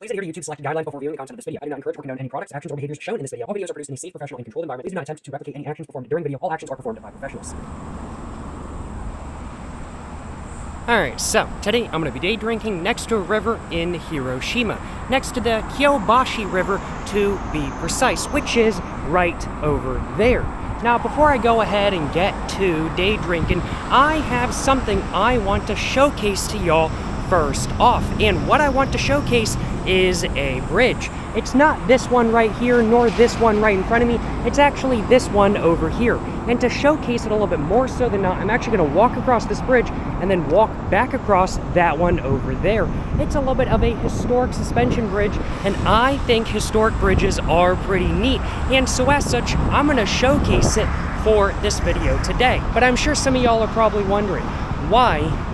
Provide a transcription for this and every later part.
Please adhere to YouTube's selected guidelines before viewing the content of this video. I do not encourage or condone any products, actions, or behaviors shown in this video. All videos are produced in a safe, professional, and controlled environment. Please do not attempt to replicate any actions performed during the video. All actions are performed by professionals. Alright, so today I'm going to be day drinking next to a river in Hiroshima, next to the Kyobashi River to be precise, which is right over there. Now, before I go ahead and get to day drinking, I have something I want to showcase to y'all first off. And what I want to showcase is a bridge. It's not this one right here, nor this one right in front of me. It's actually this one over here. And to showcase it a little bit more so than not, I'm actually going to walk across this bridge and then walk back across that one over there. It's a little bit of a historic suspension bridge, and I think historic bridges are pretty neat. And so as such, I'm going to showcase it for this video today. But I'm sure some of y'all are probably wondering, why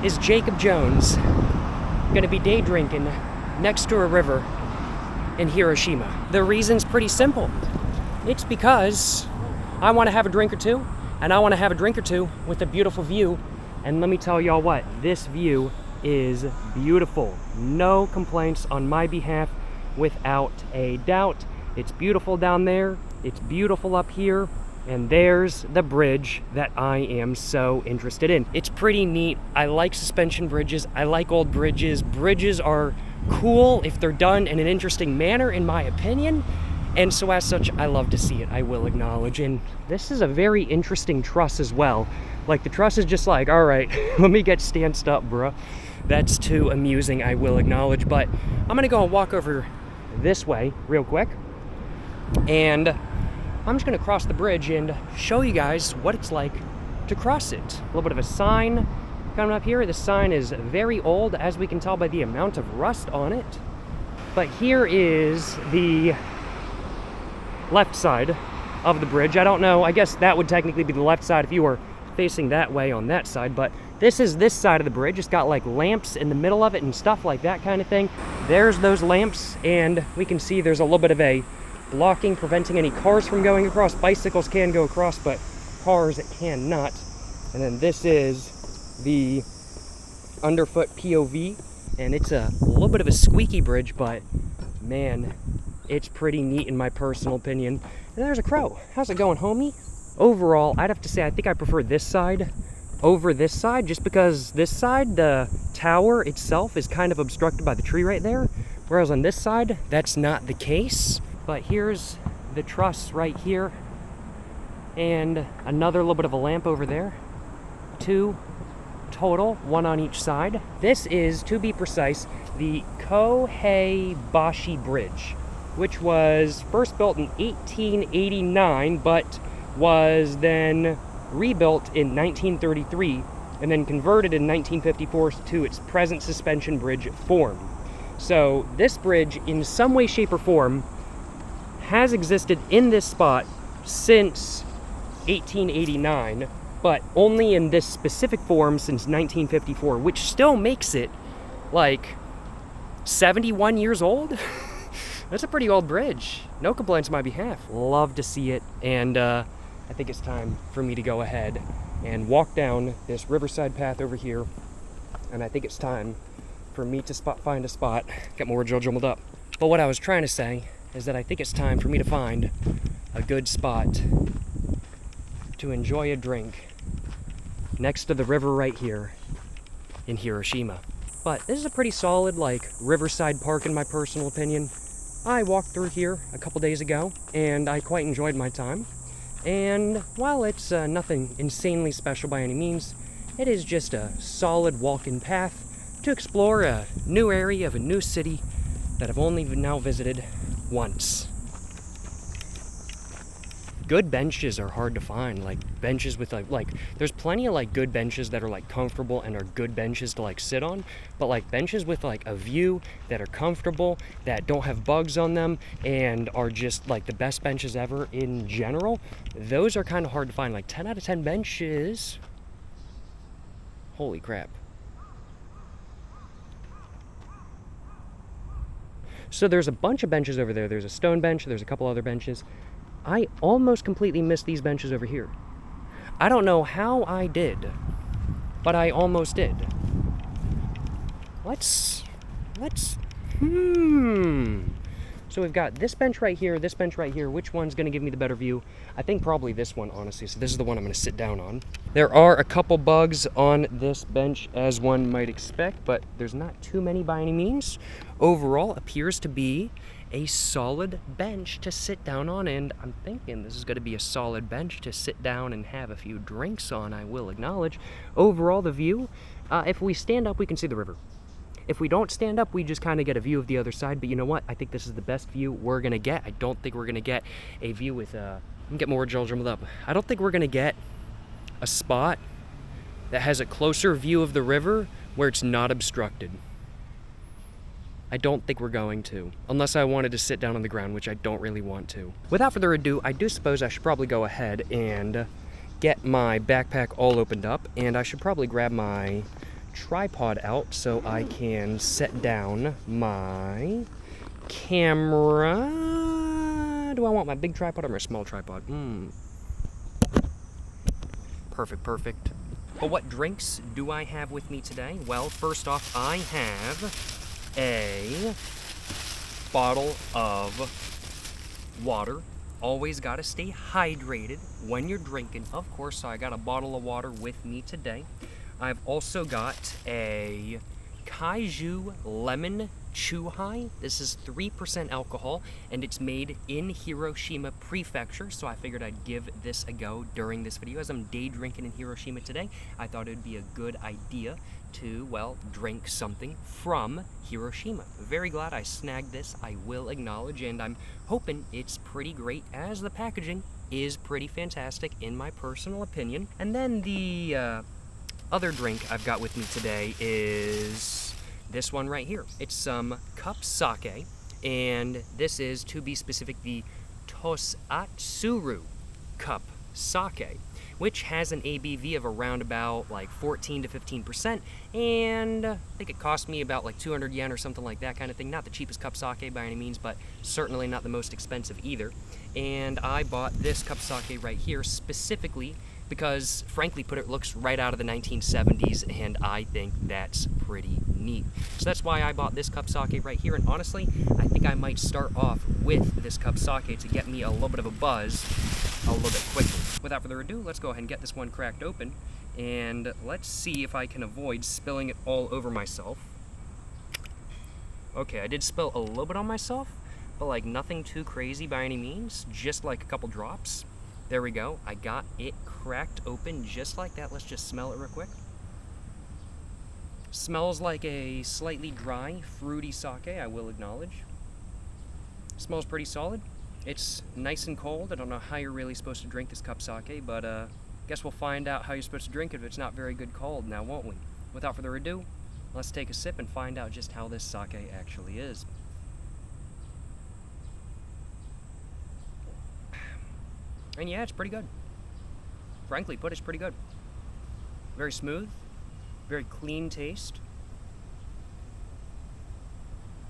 is Jacob Jones going to be day drinking next to a river in Hiroshima? The reason's pretty simple. It's because I want to have a drink or two, and I want to have a drink or two with a beautiful view. And let me tell y'all what, this view is beautiful. No complaints on my behalf, without a doubt. It's beautiful down there, it's beautiful up here, and there's the bridge that I am so interested in. It's pretty neat. I like suspension bridges. I like old bridges. Bridges are cool if they're done in an interesting manner, in my opinion. And so as such, I love to see it, I will acknowledge. And this is a very interesting truss as well. Like, the truss is just like, all right, let me get stanced up, bruh. That's too amusing, I will acknowledge. But I'm gonna go and walk over this way real quick. And I'm just gonna cross the bridge and show you guys what it's like to cross it. A little bit of a sign coming up here. The sign is very old, as we can tell by the amount of rust on it. But here is the left side of the bridge. I don't know, I guess that would technically be the left side if you were facing that way on that side, but this is this side of the bridge. It's got like lamps in the middle of it and stuff like that kind of thing. There's those lamps, and we can see there's a little bit of a blocking, preventing any cars from going across. Bicycles can go across, but cars cannot. And then this is the underfoot POV, and it's a little bit of a squeaky bridge, but man, it's pretty neat in my personal opinion. And there's a crow. How's it going, homie? Overall, I'd have to say I think I prefer this side over this side, just because this side, the tower itself is kind of obstructed by the tree right there, whereas on this side, that's not the case. But here's the truss right here, and another little bit of a lamp over there. Two total, one on each side. This is, to be precise, the Kyobashi Bridge, which was first built in 1889, but was then rebuilt in 1933, and then converted in 1954 to its present suspension bridge form. So this bridge, in some way, shape, or form, has existed in this spot since 1889, but only in this specific form since 1954, which still makes it like 71 years old. That's a pretty old bridge. No complaints on my behalf. Love to see it, and I think it's time for me to go ahead and walk down this riverside path over here, and I think it's time for me to find a spot. Got my words all jumbled up. But what I was trying to say is that I think it's time for me to find a good spot to enjoy a drink next to the river right here in Hiroshima. But this is a pretty solid, like, riverside park in my personal opinion. I walked through here a couple days ago, and I quite enjoyed my time. And while it's nothing insanely special by any means, it is just a solid walk-in path to explore a new area of a new city that I've only now visited once. Good benches are hard to find, like benches with like there's plenty of like good benches that are like comfortable and are good benches to like sit on, but like benches with like a view that are comfortable, that don't have bugs on them, and are just like the best benches ever in general, those are kind of hard to find. Like 10 out of 10 benches, holy crap. So there's a bunch of benches over there. There's a stone bench, there's a couple other benches. I almost completely missed these benches over here. I don't know how I did, but I almost did. Let's So we've got this bench right here, this bench right here. Which one's going to give me the better view? I think probably this one, honestly. So this is the one I'm going to sit down on. There are a couple bugs on this bench, as one might expect, but there's not too many by any means. Overall, appears to be a solid bench to sit down on, and I'm thinking this is going to be a solid bench to sit down and have a few drinks on, I will acknowledge. Overall, the view, if we stand up, we can see the river. If we don't stand up, we just kind of get a view of the other side, but you know what? I think this is the best view we're going to get. I don't think we're going to get a view with, let me get more Joel jumbled up. I don't think we're going to get a spot that has a closer view of the river where it's not obstructed. I don't think we're going to, unless I wanted to sit down on the ground, which I don't really want to. Without further ado, I do suppose I should probably go ahead and get my backpack all opened up, and I should probably grab my tripod out so I can set down my camera. Do I want my big tripod or my small tripod? Perfect. But what drinks do I have with me today? Well, first off, I have a bottle of water. Always gotta stay hydrated when you're drinking, of course, so I got a bottle of water with me today. I've also got a Kaiju Lemon Chuhai. This is 3% alcohol, and it's made in Hiroshima Prefecture, so I figured I'd give this a go during this video. As I'm day drinking in Hiroshima today, I thought it would be a good idea to, well, drink something from Hiroshima. Very glad I snagged this, I will acknowledge, and I'm hoping it's pretty great, as the packaging is pretty fantastic in my personal opinion. And then the other drink I've got with me today is this one right here. It's some cup sake, and this is, to be specific, the Tosatsuru cup sake, which has an ABV of around about like 14 to 15%, and I think it cost me about like 200 yen or something like that kind of thing. Not the cheapest cup sake by any means, but certainly not the most expensive either. And I bought this cup sake right here specifically because, frankly put, it looks right out of the 1970s, and I think that's pretty neat. So that's why I bought this cup sake right here, and honestly, I think I might start off with this cup sake to get me a little bit of a buzz a little bit quickly. Without further ado, let's go ahead and get this one cracked open, and let's see if I can avoid spilling it all over myself. Okay, I did spill a little bit on myself, but like nothing too crazy by any means, just like a couple drops. There we go. I got it cracked open just like that. Let's just smell it real quick. Smells like a slightly dry, fruity sake, I will acknowledge. Smells pretty solid. It's nice and cold. I don't know how you're really supposed to drink this cup sake, but guess we'll find out how you're supposed to drink it if it's not very good cold now, won't we? Without further ado, let's take a sip and find out just how this sake actually is. And yeah, it's pretty good. Frankly put, it's pretty good. Very smooth, very clean taste,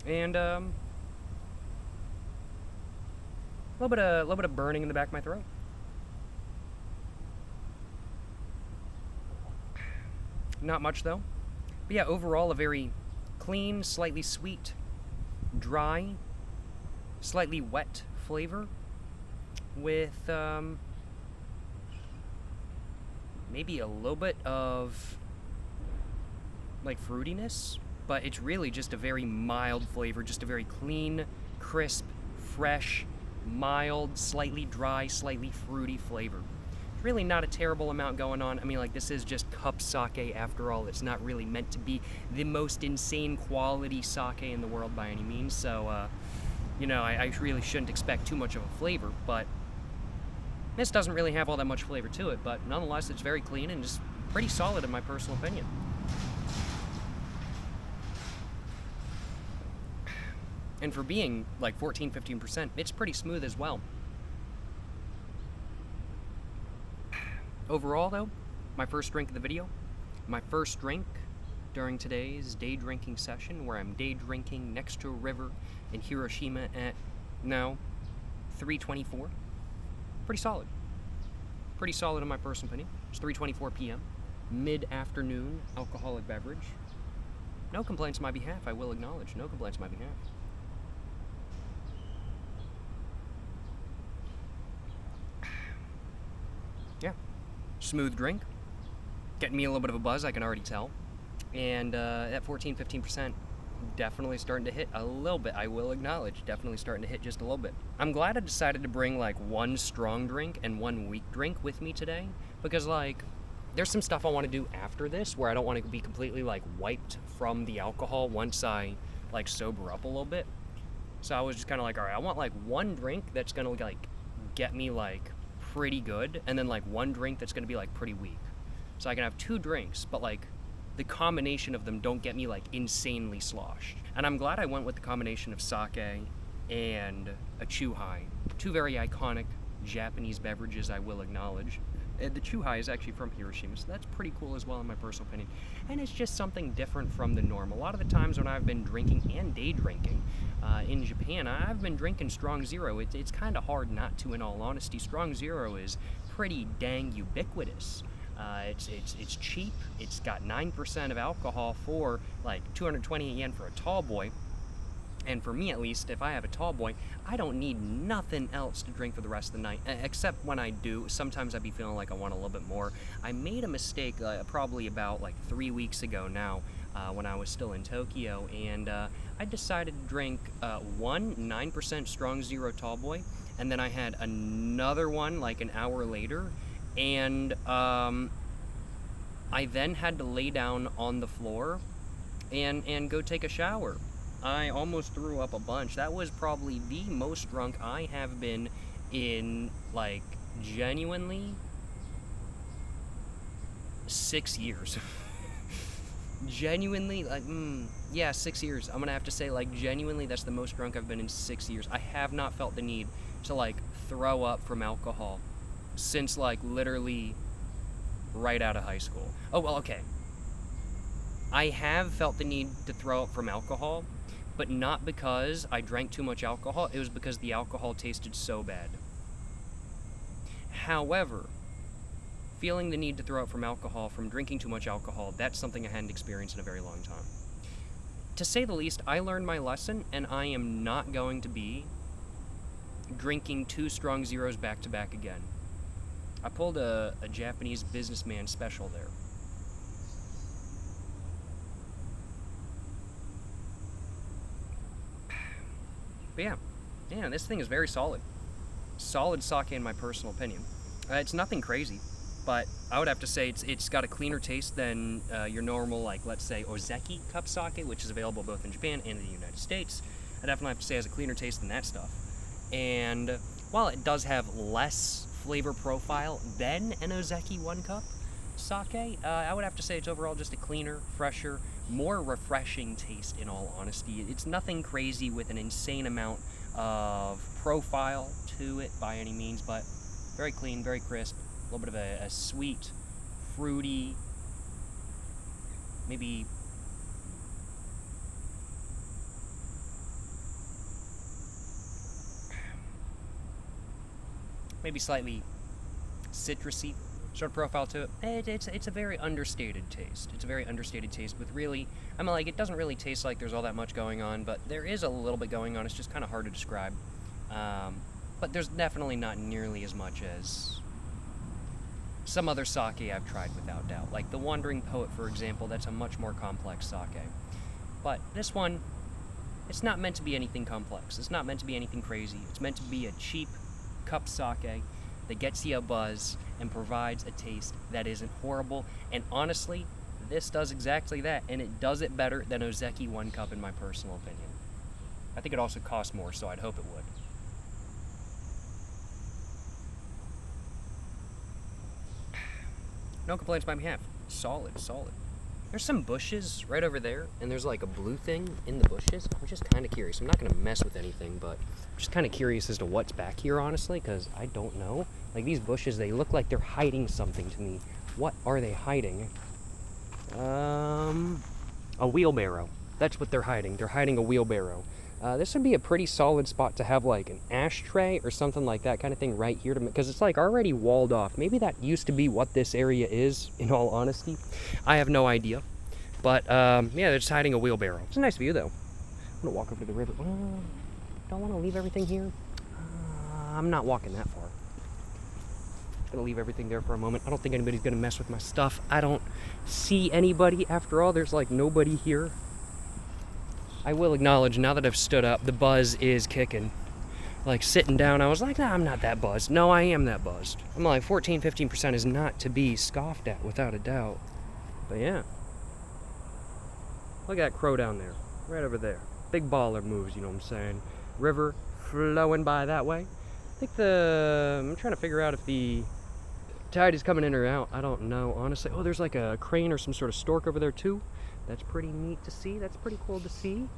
and a little bit of burning in the back of my throat. Not much though. But yeah, overall a very clean, slightly sweet, dry, slightly wet flavor, with maybe a little bit of like fruitiness, but it's really just a very mild flavor, just a very clean, crisp, fresh, mild, slightly dry, slightly fruity flavor. Really not a terrible amount going on. I mean, like, this is just cup sake after all. It's not really meant to be the most insane quality sake in the world by any means, so you know, I really shouldn't expect too much of a flavor, but this doesn't really have all that much flavor to it, but nonetheless, it's very clean and just pretty solid in my personal opinion. And for being like 14-15%, it's pretty smooth as well. Overall though, my first drink of the video, my first drink during today's day drinking session, where I'm day drinking next to a river in Hiroshima at now 3:24. Pretty solid. Pretty solid in my personal opinion. It's 3:24 p.m. mid-afternoon alcoholic beverage. No complaints on my behalf, I will acknowledge. No complaints on my behalf. Yeah. Smooth drink. Getting me a little bit of a buzz, I can already tell. And that 14-15% definitely starting to hit a little bit, I will acknowledge. Definitely starting to hit just a little bit. I'm glad I decided to bring like one strong drink and one weak drink with me today, because like there's some stuff I want to do after this where I don't want to be completely like wiped from the alcohol once I like sober up a little bit. So I was just kind of like, all right, I want like one drink that's gonna like get me like pretty good, and then like one drink that's gonna be like pretty weak. So I can have two drinks, but like the combination of them don't get me like insanely sloshed. And I'm glad I went with the combination of sake and a chuhai. Two very iconic Japanese beverages, I will acknowledge. The chuhai is actually from Hiroshima, so that's pretty cool as well in my personal opinion. And it's just something different from the norm. A lot of the times when I've been drinking and day drinking in Japan, I've been drinking Strong Zero. It's kind of hard not to, in all honesty. Strong Zero is pretty dang ubiquitous. It's cheap. It's got 9% of alcohol for like 220 yen for a tall boy. And for me, at least, if I have a tall boy, I don't need nothing else to drink for the rest of the night, except when I do. Sometimes I'd be feeling like I want a little bit more. I made a mistake probably about like 3 weeks ago now, when I was still in Tokyo, and I decided to drink one 9% Strong Zero tall boy, and then I had another one like an hour later, and I then had to lay down on the floor and go take a shower. I almost threw up a bunch. That was probably the most drunk I have been in, like, genuinely 6 years. Genuinely, like, yeah, 6 years. I'm gonna have to say, like, genuinely, that's the most drunk I've been in 6 years. I have not felt the need to, like, throw up from alcohol since, like, literally right out of high school. Oh, well, okay. I have felt the need to throw up from alcohol, but not because I drank too much alcohol. It was because the alcohol tasted so bad. However, feeling the need to throw up from alcohol from drinking too much alcohol, that's something I hadn't experienced in a very long time. To say the least, I learned my lesson, and I am not going to be drinking 2 Strong Zeros back to back again. I pulled a Japanese businessman special there. But yeah, this thing is very solid. Solid sake in my personal opinion. It's nothing crazy, but I would have to say it's got a cleaner taste than your normal, like, let's say, ozeki cup sake, which is available both in Japan and in the United States. I definitely have to say it has a cleaner taste than that stuff. And while it does have less flavor profile than an ozeki 1 cup sake, I would have to say it's overall just a cleaner, fresher, more refreshing taste, in all honesty. It's nothing crazy with an insane amount of profile to it by any means, but very clean, very crisp, a little bit of a sweet, fruity, maybe slightly citrusy sort of profile to it. It's a very understated taste. It's a very understated taste with really, I mean, like, it doesn't really taste like there's all that much going on, but there is a little bit going on. It's just kind of hard to describe. But there's definitely not nearly as much as some other sake I've tried, without doubt. Like the Wandering Poet, for example, that's a much more complex sake. But this one, it's not meant to be anything complex. It's not meant to be anything crazy. It's meant to be a cheap cup sake that gets you a buzz and provides a taste that isn't horrible. And honestly, this does exactly that, and it does it better than ozeki 1 cup in my personal opinion. I think it also costs more, so I'd hope it would. No complaints by behalf. Solid. There's some bushes right over there, and there's like a blue thing in the bushes. I'm just kind of curious. I'm not going to mess with anything, but I'm just kind of curious as to what's back here, honestly, because I don't know. Like, these bushes, they look like they're hiding something to me. What are they hiding? A wheelbarrow. That's what they're hiding. They're hiding a wheelbarrow. This would be a pretty solid spot to have like an ashtray or something like that kind of thing right here, because it's like already walled off. Maybe that used to be what this area is, in all honesty. I have no idea. But yeah, they're just hiding a wheelbarrow. It's a nice view though. I'm gonna walk over to the river. Don't want to leave everything here. I'm not walking that far. Just gonna leave everything there for a moment. I don't think anybody's gonna mess with my stuff. I don't see anybody. After all, there's like nobody here. I will acknowledge, now that I've stood up, the buzz is kicking. Like sitting down, I was like, nah, I'm not that buzzed. No, I am that buzzed. I'm like 14-15% is not to be scoffed at, without a doubt. But yeah. Look at that crow down there. Right over there. Big baller moves, you know what I'm saying? River flowing by that way. I think I'm trying to figure out if the tide is coming in or out. I don't know, honestly. Oh, there's like a crane or some sort of stork over there too. That's pretty neat to see. That's pretty cool to see.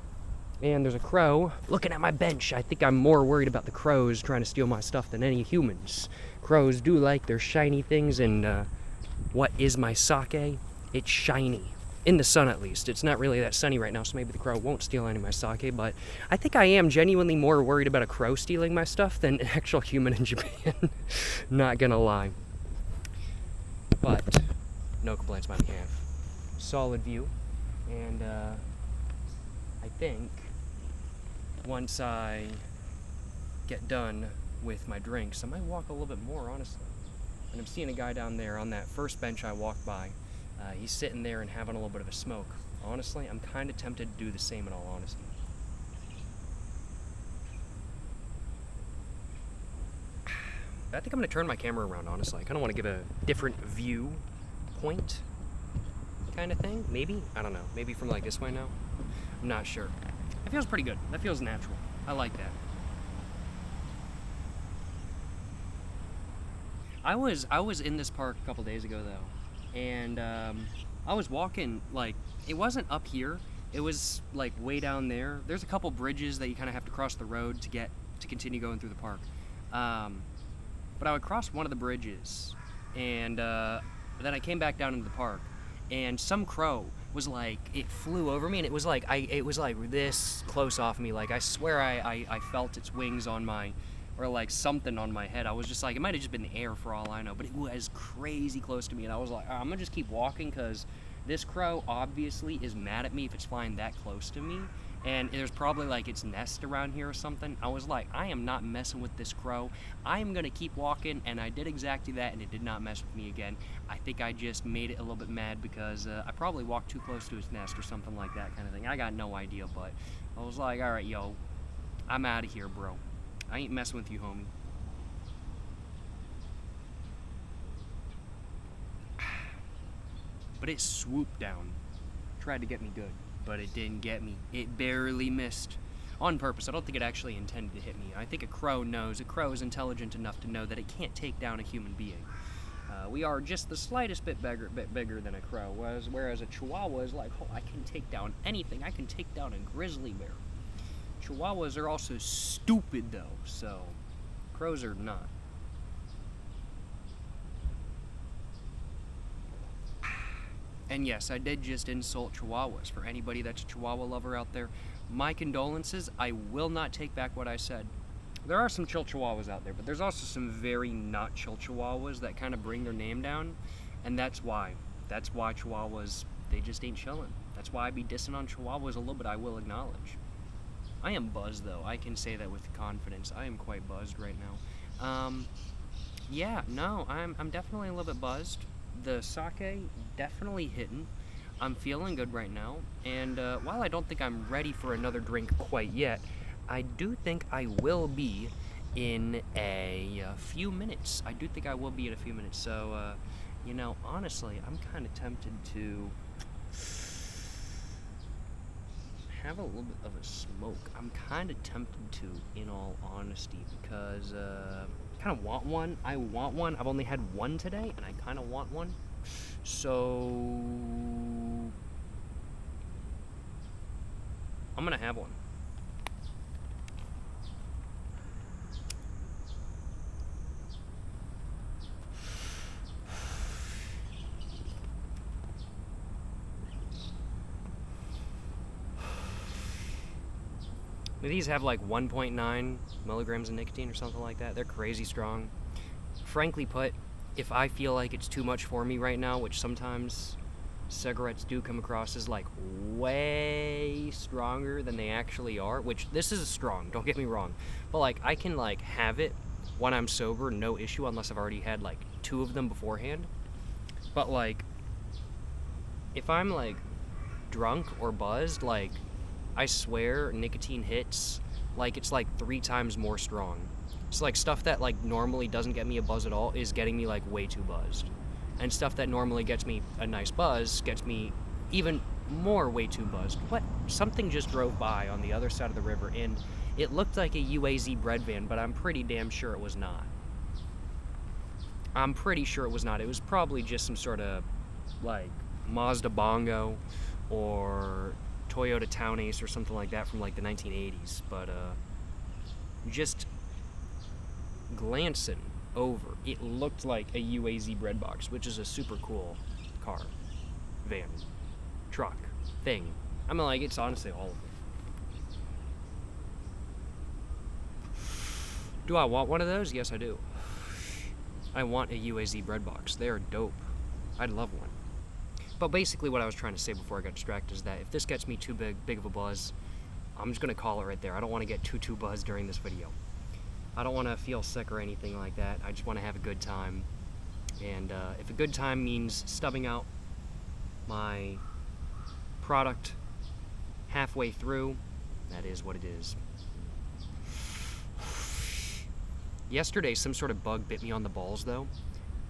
And there's a crow looking at my bench. I think I'm more worried about the crows trying to steal my stuff than any humans. Crows do like their shiny things, and what is my sake? It's shiny. In the sun, at least. It's not really that sunny right now, so maybe the crow won't steal any of my sake, but I think I am genuinely more worried about a crow stealing my stuff than an actual human in Japan. Not gonna lie. But no complaints by me. Solid view. And I think once I get done with my drinks, I might walk a little bit more, honestly. And I'm seeing a guy down there on that first bench I walked by. He's sitting there and having a little bit of a smoke. Honestly, I'm kind of tempted to do the same, in all honesty. I think I'm going to turn my camera around, honestly. I kind of want to give a different view point kind of thing. Maybe? I don't know. Maybe from like this way now? I'm not sure. That feels pretty good. That feels natural. I like that. I was in this park a couple days ago, though. And I was walking, like, it wasn't up here. It was like way down there. There's a couple bridges that you kind of have to cross the road to continue going through the park. But I would cross one of the bridges, and then I came back down into the park, and some crow was like, it flew over me, and it was like this close off me. Like, I swear I felt its wings on my, or like something on my head. I was just like, it might have just been the air for all I know, but it was crazy close to me, and I was like, I'm gonna just keep walking, because this crow obviously is mad at me if it's flying that close to me, and there's probably like its nest around here or something. I was like, I am not messing with this crow. I am gonna keep walking, and I did exactly that, and it did not mess with me again. I think I just made it a little bit mad because I probably walked too close to its nest or something like that kind of thing. I got no idea, but I was like, all right, yo, I'm out of here, bro. I ain't messing with you, homie. But it swooped down. Tried to get me good, but it didn't get me. It barely missed. On purpose. I don't think it actually intended to hit me. I think a crow knows. A crow is intelligent enough to know that it can't take down a human being. We are just the slightest bit bigger than a crow, whereas a chihuahua is like, oh, I can take down anything. I can take down a grizzly bear. Chihuahuas are also stupid, though, so crows are not. And yes, I did just insult chihuahuas. For anybody that's a chihuahua lover out there, my condolences. I will not take back what I said. There are some chill chihuahuas out there, but there's also some very not chill chihuahuas that kind of bring their name down, and that's why. That's why chihuahuas, they just ain't chilling. That's why I be dissing on chihuahuas a little bit, I will acknowledge. I am buzzed, though. I can say that with confidence. I am quite buzzed right now. Yeah, no, I'm definitely a little bit buzzed. The sake definitely hitting. I'm feeling good right now, and while I don't think I'm ready for another drink quite yet, I do think I will be in a few minutes. I do think I will be in a few minutes, so, you know, honestly, I'm kind of tempted to have a little bit of a smoke. I'm kind of tempted to, in all honesty, because I kind of want one. I want one. I've only had one today, and I kind of want one. So I'm gonna have one. These have like 1.9 milligrams of nicotine or something like that. They're crazy strong. Frankly put, if I feel like it's too much for me right now, which sometimes cigarettes do come across as like way stronger than they actually are, which this is strong, don't get me wrong, but like I can like have it when I'm sober, no issue, unless I've already had like 2 of them beforehand. But like if I'm like drunk or buzzed, like I swear nicotine hits like it's like 3 times more strong. It's like stuff that like normally doesn't get me a buzz at all is getting me like way too buzzed. And stuff that normally gets me a nice buzz gets me even more way too buzzed. What? Something just drove by on the other side of the river, and it looked like a UAZ bread van, but I'm pretty damn sure it was not. I'm pretty sure it was not. It was probably just some sort of like Mazda Bongo or Toyota Town Ace or something like that from like the 1980s. But just glancing over, it looked like a UAZ bread box, which is a super cool car, van, truck, thing. I mean, like, it's honestly all of it. Do I want one of those? Yes, I do. I want a UAZ bread box. They are dope. I'd love one. But basically what I was trying to say before I got distracted is that if this gets me too big of a buzz, I'm just going to call it right there. I don't want to get too buzzed during this video. I don't want to feel sick or anything like that. I just want to have a good time. And if a good time means stubbing out my product halfway through, that is what it is. Yesterday, some sort of bug bit me on the balls, though.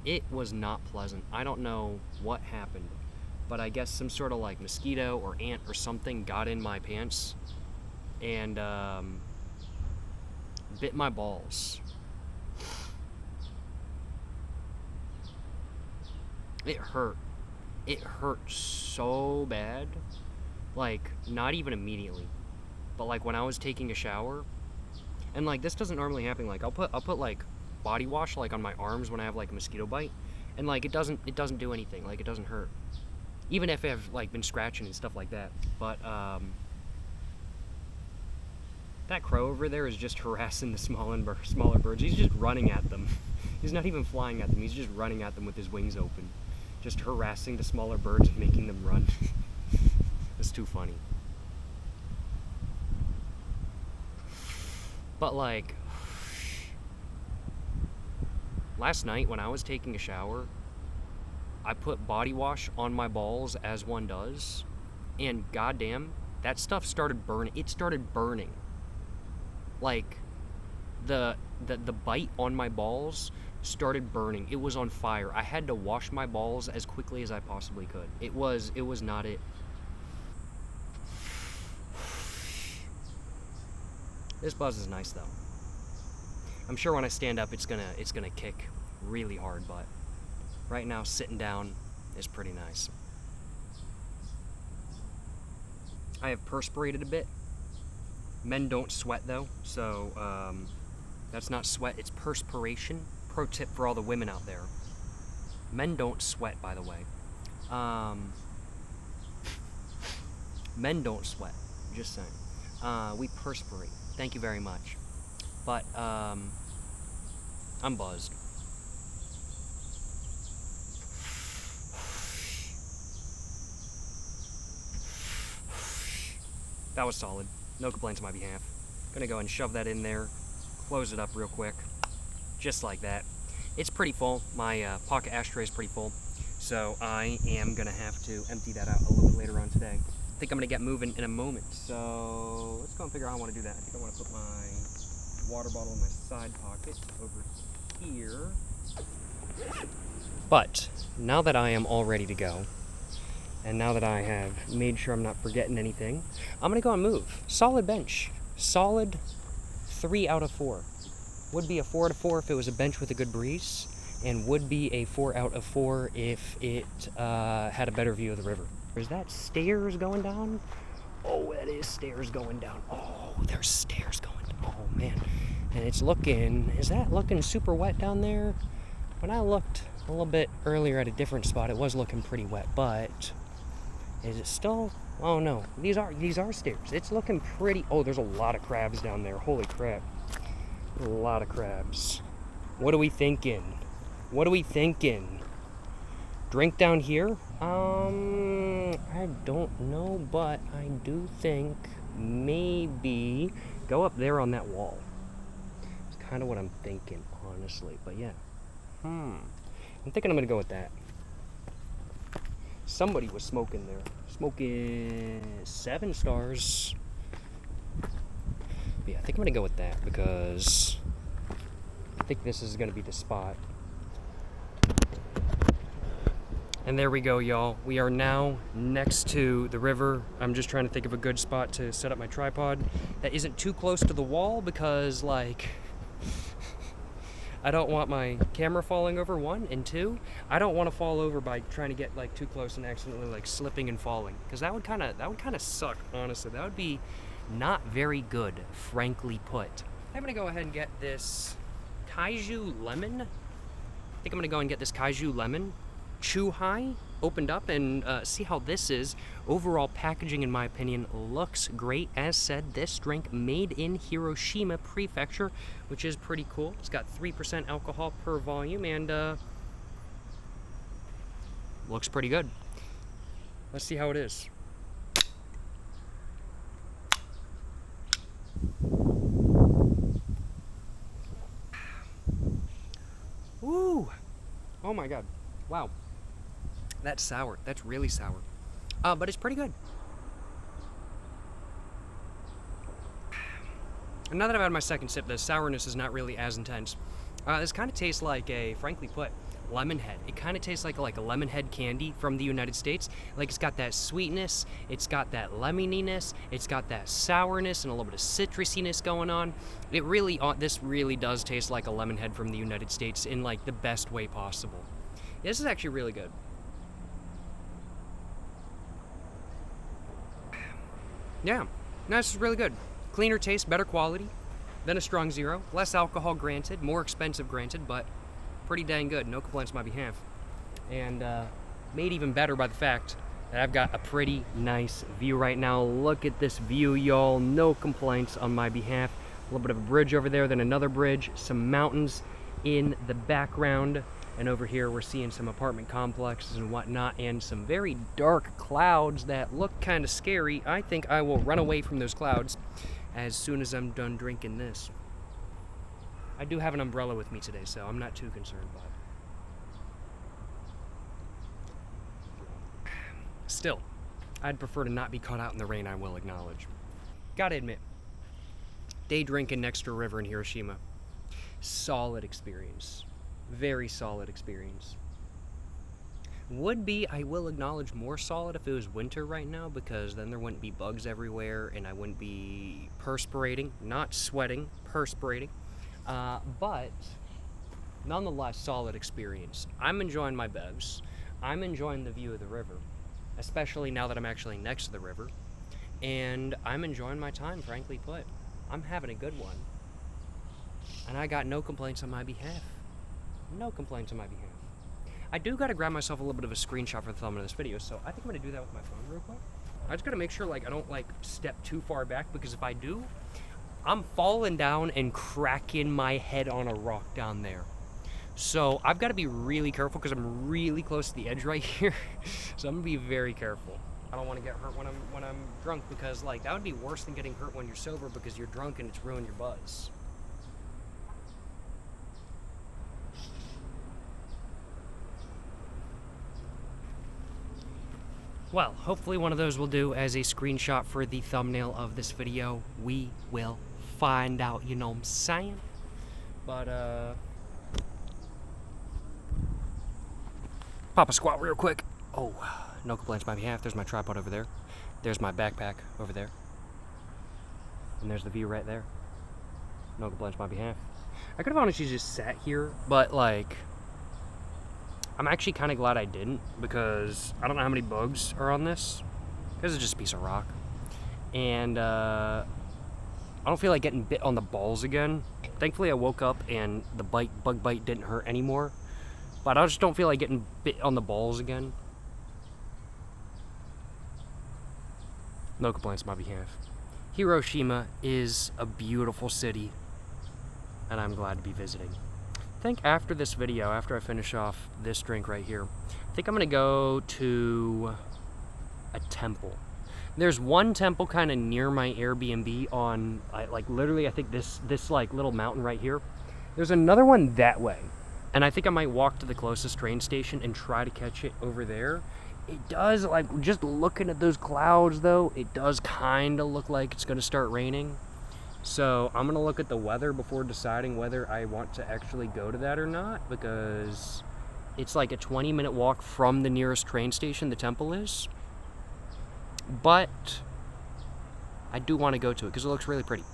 It was not pleasant. I don't know what happened, but I guess some sort of like mosquito or ant or something got in my pants and bit my balls. It hurt. It hurt so bad. Like, not even immediately, but like when I was taking a shower, and like this doesn't normally happen. Like I'll put like body wash like on my arms when I have like a mosquito bite, and like it doesn't do anything. Like it doesn't hurt, even if I've like been scratching and stuff like that. But that crow over there is just harassing the smaller birds. He's just running at them. He's not even flying at them. He's just running at them with his wings open, just harassing the smaller birds and making them run. It's too funny. But like last night when I was taking a shower, I put body wash on my balls as one does, and goddamn, that stuff started burning. It started burning. Like the bite on my balls started burning. It was on fire. I had to wash my balls as quickly as I possibly could. It was not it. This buzz is nice though. I'm sure when I stand up it's gonna kick really hard, but right now sitting down is pretty nice. I have perspirated a bit. Men don't sweat though, so that's not sweat, it's perspiration. Pro tip for all the women out there. Men don't sweat, by the way. Men don't sweat, just saying. We perspirate. Thank you very much. But I'm buzzed. That was solid. No complaints on my behalf. Gonna go and shove that in there, close it up real quick, just like that. It's pretty full. My pocket ashtray is pretty full, so I am gonna have to empty that out a little bit later on today. I think I'm gonna get moving in a moment, so let's go and figure out how I want to do that. I think I want to put my water bottle in my side pocket over here. But now that I am all ready to go, and now that I have made sure I'm not forgetting anything, I'm gonna go and move. Solid bench. Solid 3 out of 4. Would be a 4 out of 4 if it was a bench with a good breeze, and would be a 4 out of 4 if it had a better view of the river. Is that stairs going down? Oh, that is stairs going down. Oh, there's stairs going down. Oh, man. And it's looking, is that looking super wet down there? When I looked a little bit earlier at a different spot, it was looking pretty wet, but is it still? Oh no, these are stairs. It's looking pretty. Oh, there's a lot of crabs down there. Holy crap. A lot of crabs. What are we thinking? What are we thinking? Drink down here? I don't know, but I do think maybe go up there on that wall. It's kind of what I'm thinking, honestly, but yeah. I'm thinking I'm gonna go with that. Somebody was smoking there. Smoking 7 stars. But yeah, I think I'm gonna go with that because I think this is gonna be the spot. And there we go, y'all. We are now next to the river. I'm just trying to think of a good spot to set up my tripod that isn't too close to the wall because, like, I don't want my camera falling over, 1, and 2, I don't want to fall over by trying to get like too close and accidentally like slipping and falling, because that would kind of suck, honestly. That would be not very good, frankly put. I'm gonna go ahead and get this kaiju lemon. I think I'm gonna go and get this kaiju lemon. Chu-Hai opened up and see how this is. Overall packaging, in my opinion, looks great. As said, this drink made in Hiroshima Prefecture, which is pretty cool. It's got 3% alcohol per volume and looks pretty good. Let's see how it is. Woo! Oh my god. Wow. That's sour. That's really sour. But it's pretty good. And now that I've had my second sip, the sourness is not really as intense. This kind of tastes like a, frankly put, lemon head. It kind of tastes like a lemon head candy from the United States. Like, it's got that sweetness, it's got that lemoniness, it's got that sourness and a little bit of citrusiness going on. It really, this really does taste like a lemon head from the United States in like the best way possible. This is actually really good. Yeah, no, this is really good. Cleaner taste, better quality than a strong zero. Less alcohol, granted. More expensive, granted, but pretty dang good. No complaints on my behalf. And made even better by the fact that I've got a pretty nice view right now. Look at this view, y'all. No complaints on my behalf. A little bit of a bridge over there, then another bridge. Some mountains in the background. And over here we're seeing some apartment complexes and whatnot, and some very dark clouds that look kind of scary. I think I will run away from those clouds as soon as I'm done drinking this. I do have an umbrella with me today, so I'm not too concerned about it. Still, I'd prefer to not be caught out in the rain, I will acknowledge. Gotta admit, day drinking next to a river in Hiroshima. Solid experience. Very solid experience. Would be, I will acknowledge, more solid if it was winter right now, because then there wouldn't be bugs everywhere and I wouldn't be perspirating, not sweating, perspirating. But nonetheless, solid experience. I'm enjoying my bevs. I'm enjoying the view of the river, especially now that I'm actually next to the river. And I'm enjoying my time, frankly put. I'm having a good one. And I got no complaints on my behalf. No complaints on my behalf. I do gotta grab myself a little bit of a screenshot for the thumbnail of this video, so I think I'm gonna do that with my phone real quick. I just gotta make sure like I don't like step too far back, because if I do, I'm falling down and cracking my head on a rock down there. So I've got to be really careful because I'm really close to the edge right here. So I'm gonna be very careful. I don't want to get hurt when I'm drunk, because like that would be worse than getting hurt when you're sober, because you're drunk and it's ruined your buzz. Well, hopefully one of those will do as a screenshot for the thumbnail of this video. We will find out, you know what I'm saying? But, pop a squat real quick. Oh, no complaints on my behalf. There's my tripod over there. There's my backpack over there. And there's the view right there. No complaints on my behalf. I could have honestly just sat here, but, like, I'm actually kind of glad I didn't, because I don't know how many bugs are on this, because it's just a piece of rock. And I don't feel like getting bit on the balls again. Thankfully I woke up and the bug bite didn't hurt anymore, but I just don't feel like getting bit on the balls again. No complaints on my behalf. Hiroshima is a beautiful city, and I'm glad to be visiting. think after this video, after I finish off this drink right here, I think I'm gonna go to a temple. There's one temple kind of near my Airbnb on, like literally, I think this like little mountain right here. There's another one that way. And I think I might walk to the closest train station and try to catch it over there. It does, like, just looking at those clouds though, it does kind of look like it's gonna start raining. So I'm gonna look at the weather before deciding whether I want to actually go to that or not, because it's like a 20-minute walk from the nearest train station, the temple is. But I do want to go to it because it looks really pretty.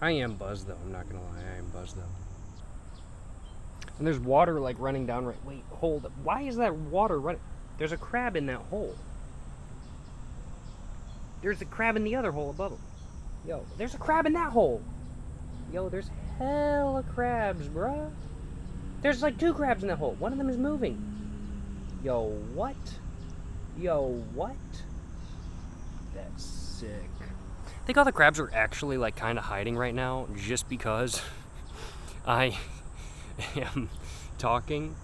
I am buzzed though, I'm not gonna lie, I am buzzed though. And there's water like running down right, wait, hold up. Why is that water running? There's a crab in that hole. There's a crab in the other hole above him. Yo, there's a crab in that hole. Yo, there's hella crabs, bruh. There's like 2 crabs in that hole. One of them is moving. Yo, what? Yo, what? That's sick. I think all the crabs are actually like kind of hiding right now just because I am talking,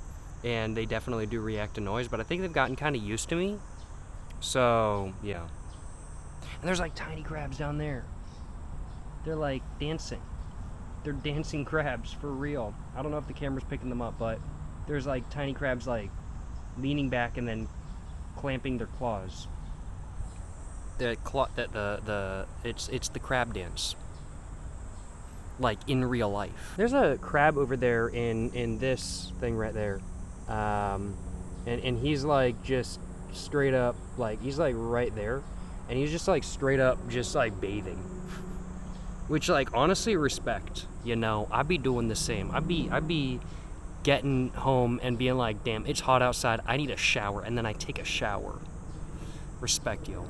and they definitely do react to noise, but I think they've gotten kind of used to me. So, yeah. And there's like tiny crabs down there. They're like dancing. They're dancing crabs for real. I don't know if the camera's picking them up, but there's like tiny crabs like leaning back and then clamping their claws. It's the crab dance. Like in real life. There's a crab over there in this thing right there. And he's like just straight up, like he's like right there. And he's just like straight up just like bathing. Which, like, honestly, respect, you know. I'd be doing the same. I'd be getting home and being like, damn, it's hot outside, I need a shower, and then I take a shower. Respect, yo.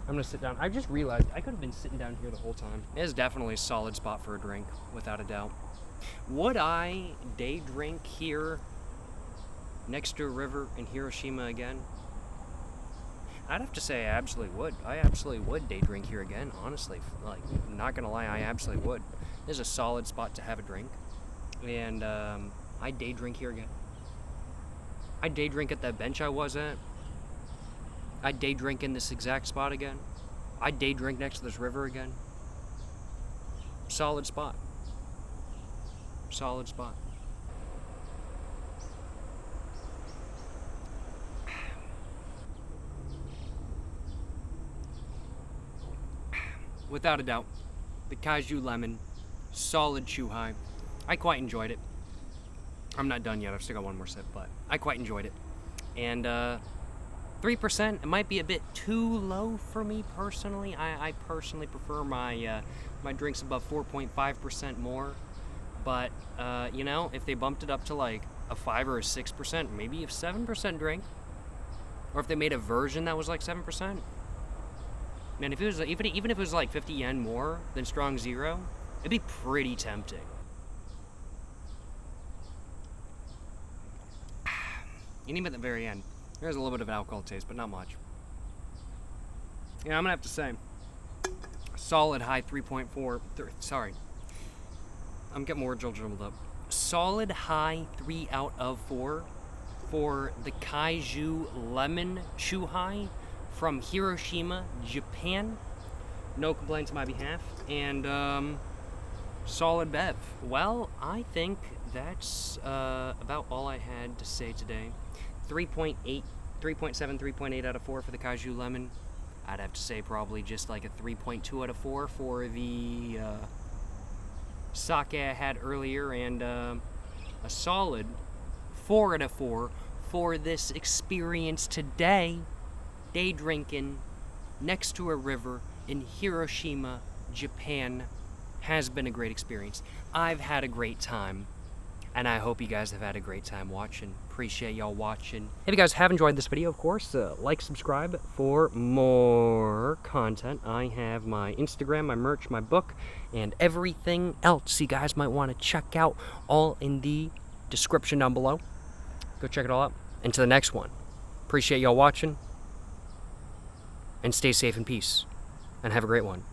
I'm gonna sit down. I just realized I could have been sitting down here the whole time. It is definitely a solid spot for a drink, without a doubt. Would I day drink here next to a river in Hiroshima again? I'd have to say I absolutely would. I absolutely would day drink here again, honestly. Like, not gonna lie, I absolutely would. This is a solid spot to have a drink. And I'd day drink here again. I'd day drink at that bench I was at. I'd day drink in this exact spot again. I'd day drink next to this river again. Solid spot. Solid spot. Without a doubt, the Caju Lemon, solid chew high. I quite enjoyed it. I'm not done yet, I've still got one more sip, but I quite enjoyed it. And 3%, it might be a bit too low for me personally. I personally prefer my my drinks above 4.5% more. But, you know, if they bumped it up to like a 5 or a 6%, maybe a 7% drink. Or if they made a version that was like 7%. Man, if it was even if it was like 50 yen more than Strong Zero, it'd be pretty tempting. And even at the very end, there's a little bit of alcohol taste, but not much. Yeah, I'm gonna have to say, solid high 3.4. Sorry, I'm getting more jumbled up. Solid high 3 out of 4 for the Kaiju Lemon Chew High from Hiroshima, Japan. No complaints on my behalf. And solid bev. Well, I think that's about all I had to say today. 3.8, 3.7, 3.8 out of 4 for the Kaiju Lemon. I'd have to say probably just like a 3.2 out of 4 for the sake I had earlier, and a solid 4 out of 4 for this experience today. Day drinking next to a river in Hiroshima, Japan has been a great experience. I've had a great time, and I hope you guys have had a great time watching. Appreciate y'all watching. If you guys have enjoyed this video, of course, like, subscribe for more content. I have my Instagram, my merch, my book, and everything else you guys might want to check out, all in the description down below. Go check it all out. Until the next one. Appreciate y'all watching. And stay safe in peace. And have a great one.